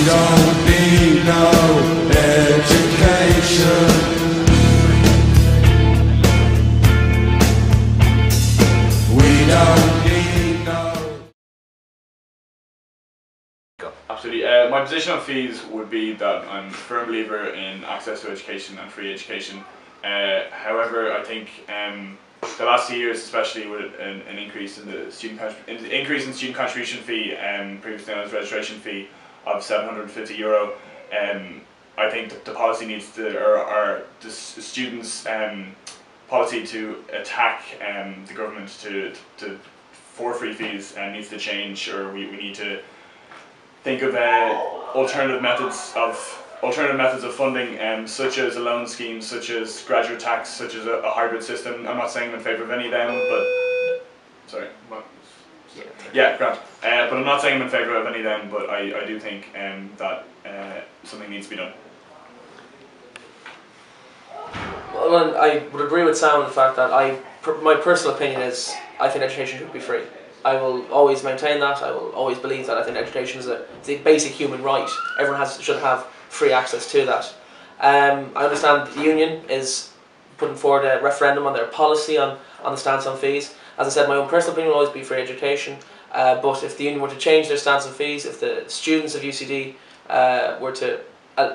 don't need no education. We don't need no... Absolutely. My position on fees would be that I'm a firm believer in access to education and free education. However, I think the last 2 years, especially with an increase in the student contribution fee, previously known as registration fee of €750, I think that the policy needs to, or the students' policy to attack the government for free fees needs to change, or we need to think of alternative methods of funding, such as a loan scheme, such as graduate tax, such as a hybrid system. I'm not saying I'm in favour of any of them, but sorry, what? Yeah, grant. But I'm not saying I'm in favour of any of them, but I do think that something needs to be done. Well, I would agree with Sam in the fact that my personal opinion is I think education should be free. I will always maintain that. I will always believe that. I think education is a basic human right. Everyone should have free access to that. I understand the union is putting forward a referendum on their policy on the stance on fees. As I said, my own personal opinion will always be free education. But if the union were to change their stance on fees, if the students of UCD were to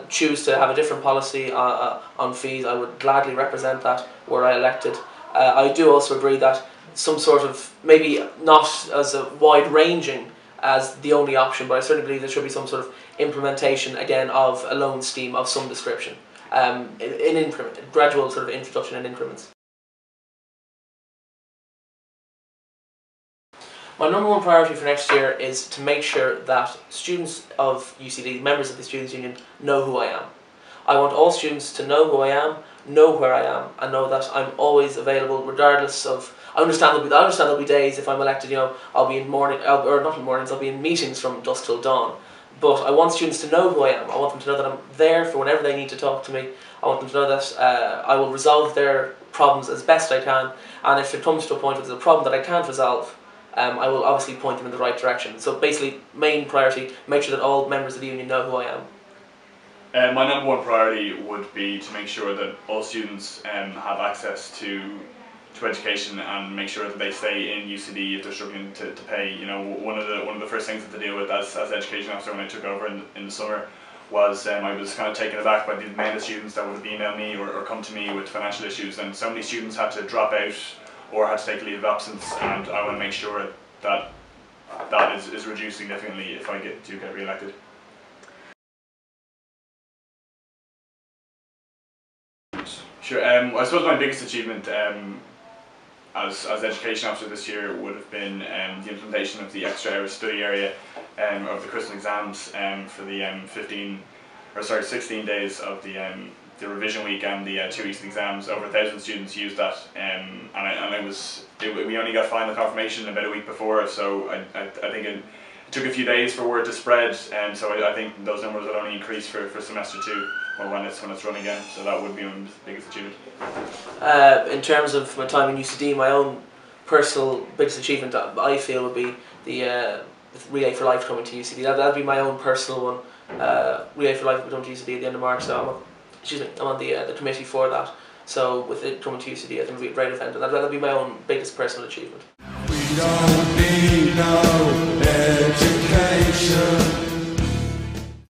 choose to have a different policy on fees, I would gladly represent that were I elected. I do also agree that some sort of, maybe not as a wide-ranging as the only option, but I certainly believe there should be some sort of implementation again of a loan scheme of some description, in gradual sort of introduction in increments. My number one priority for next year is to make sure that students of UCD, members of the Students' Union, know who I am. I want all students to know who I am, know where I am, and know that I'm always available regardless of... I understand there'll be days if I'm elected, you know, I'll be in I'll be in meetings from dusk till dawn. But I want students to know who I am. I want them to know that I'm there for whenever they need to talk to me. I want them to know that I will resolve their problems as best I can. And if it comes to a point where there's a problem that I can't resolve, I will obviously point them in the right direction. So basically, main priority, make sure that all members of the union know who I am. My number one priority would be to make sure that all students have access to education, and make sure that they stay in UCD if they're struggling to pay. You know, one of the first things to deal with as education officer when I took over in the summer was I was kind of taken aback by the amount of students that would email me or come to me with financial issues, and so many students had to drop out or had to take a leave of absence, and I want to make sure that that is reduced significantly if I get re-elected. Sure. I suppose my biggest achievement as education officer this year would have been the implementation of the extra study area of the Christmas exams for the 16 days of the revision week and the 2 weeks of exams. Over 1,000 students used that, and we only got final confirmation about a week before, so I think it took a few days for word to spread, and so I think those numbers will only increase for semester 2 or when it's run again. So that would be my biggest achievement. In terms of my time in UCD, my own personal biggest achievement I feel would be the Relay for Life coming to UCD. That'd be my own personal one. Relay for Life coming to UCD at the end of March. So I'm on the committee for that. So with it coming to UCD, I think it'll be a great event, and that'll be my own biggest personal achievement. We don't need no education.